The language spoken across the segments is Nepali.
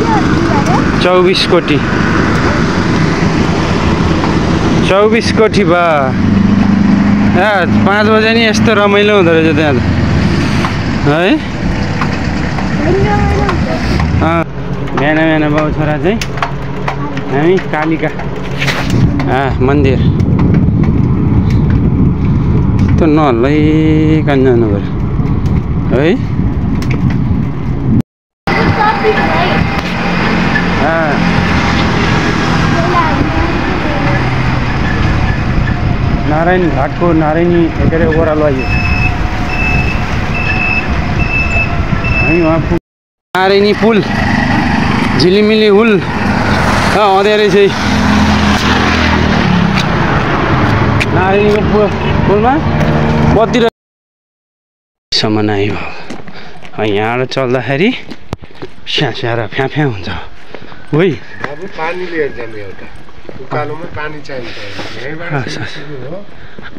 24 कोटी 24 कोटी बा 5 बजे नि यस्तो रमाइलो हुँदो रहेछ त्यहाँ है बिहान बिहान बाउ छोरा चाहिँ हामी कालिका मन्दिर त्यो नहल्लाइकन जानु पर्यो है नारायण घाटको नारायणी के अरे ओह्रालो आइयो हामी वहाँ नारायणी पुल झिलिमिली हुल आउँदै रहेछ नारायणीको पुलमा बत्ती सम्म आयो यहाँबाट चल्दाखेरि स्यास्या र फ्याँ हुन्छ है पानी लिएर जाने एउटा उकालोमा पानी चाहिन्छ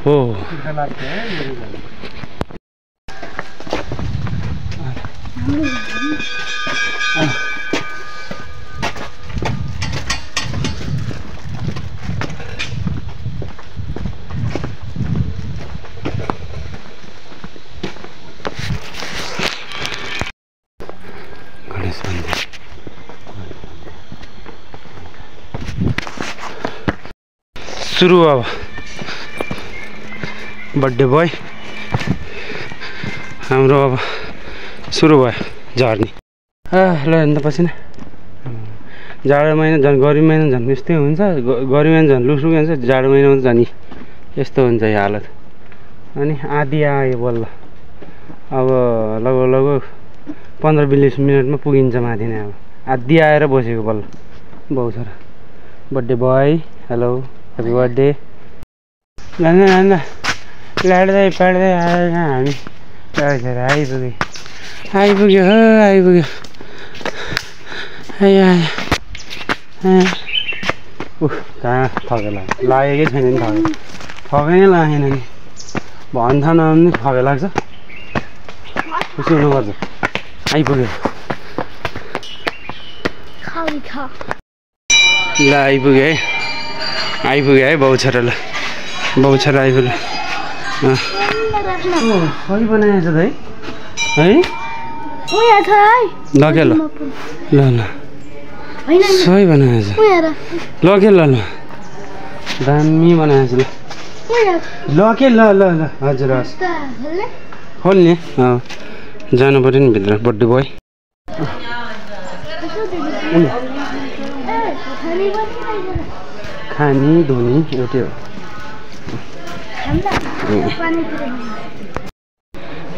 हो गणेश मन्दिर सुरु अब बर्थडे बोय हाम्रो अब सुरु भयो झर्नी ल अन्त पछि न जाडो महिना झन् गर्मी महिना झन् यस्तै हुन्छ गर्मी महिना झन् लुसुकै हुन्छ जाडो महिनामा झन् यस्तो हुन्छ यो हालत अनि आधी आयो बल्ल अब लगभग 15-20 मिनटमा पुगिन्छ माथि नै अब आधी आएर बसेको बल्ल बाउ छोरा birthday boy hello happy birthday लाँदा लाड्दै पाड्दै आयो हामी आइपुग्यो हो आइपुग्यो आयो कहाँ थके लागेकै छैन नि थकै नै लागेन नि भन्था नभन्ने थके लाग्छ खुसी हुनुपर्छ आइपुग्यो ल आइपुग्यो है बाउ छोरा ल बाउ छोरा आइपुग्यो सही बनाएछ त है लग्यो ल सही बनाएछ लग्यो ल दामी बनाएछ ल लग्यो ल हजुर हस् खोल्ने जानु पर्यो नि भित्र बर्थडे बोय खानी धुनी एउटै हो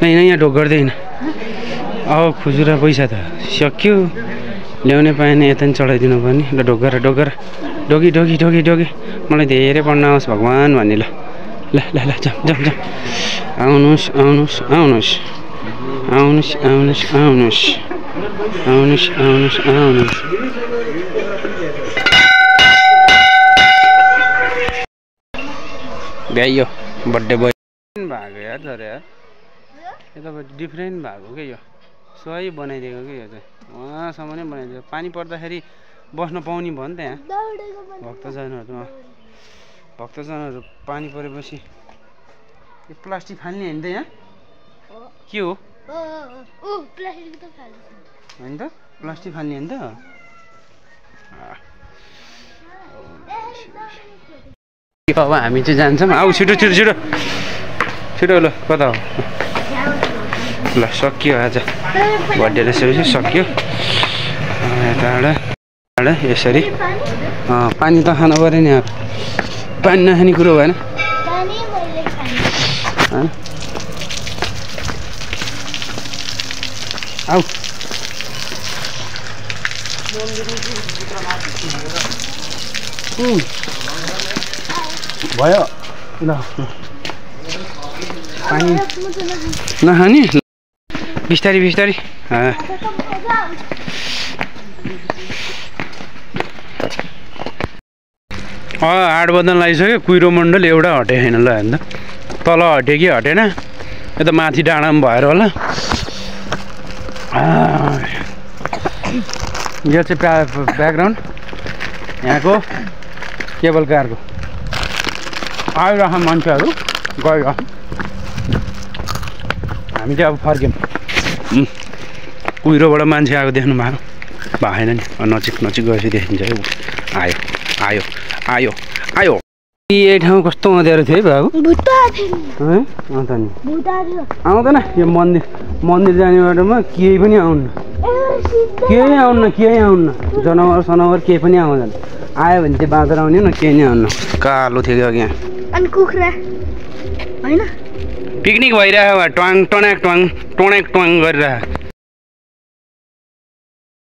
यहाँ ढोक गर्दैन अब खुजुरा पैसा त सक्यो ल्याउने पाएन यता नि चढाइदिनु पर्ने ल ढोक गर ढोकी मलाई धेरै पढ्न आओस् भगवान् भन्ने ल जाम आउनुहोस् भ्याइयो बर्थडे बोय भएको यार तर यार यो त डिफ्रेन्ट भएको के यो सही बनाइदिएको कि यो चाहिँ उहाँसम्म नै बनाइदिएको पानी पर्दाखेरि बस्न पाउने भयो नि त यहाँ भक्तजनहरू पानी परेपछि यो प्लास्टिक फाल्ने होइन त यहाँ के हो होइन त प्लास्टिक फाल्ने होइन त अब हामी चाहिँ जान्छौँ आऊ छिटो ल कता हो ल सकियो आज बर्थडे रेसिपी सक्यो यताबाट यसरी पानी त खानु पऱ्यो नि अब पानी नखाने कुरो भएन आऊ भयो ल पानी नखाने बिस्तारी 8 बज्न लागिसक्यो कुहिरो मण्डल एउटा हटे छैन ल हेर्नु तल हटे कि हटेन यता माथि डाँडामा भएर होला यो चाहिँ ब्याकग्राउन्ड यहाँको केबल कारको आइरह मान्छेहरू गइरह हामी चाहिँ अब फर्क्यौँ कुहिरोबाट मान्छे आएको देख्नु भएको भएन नि नजिक गएपछि देखिन्छ है आयो आयो आयो आयो यही ठाउँ कस्तो अँध्यारो थियो है बाबु है अन्त नि आउँदैन यो मन्दिर जाने बाटोमा केही पनि आउन्न केही आउन्न जनावर केही पनि आउँदैन आयो भने चाहिँ बाँदर आउने न केही नै आउन्न कालो थियो कि अघि यहाँ अनि कुखुरा हैन पिकनिक भइरहेको ट्वाङ टनाक ट्वाङ टोणाक ट्वाङ गरिरहेको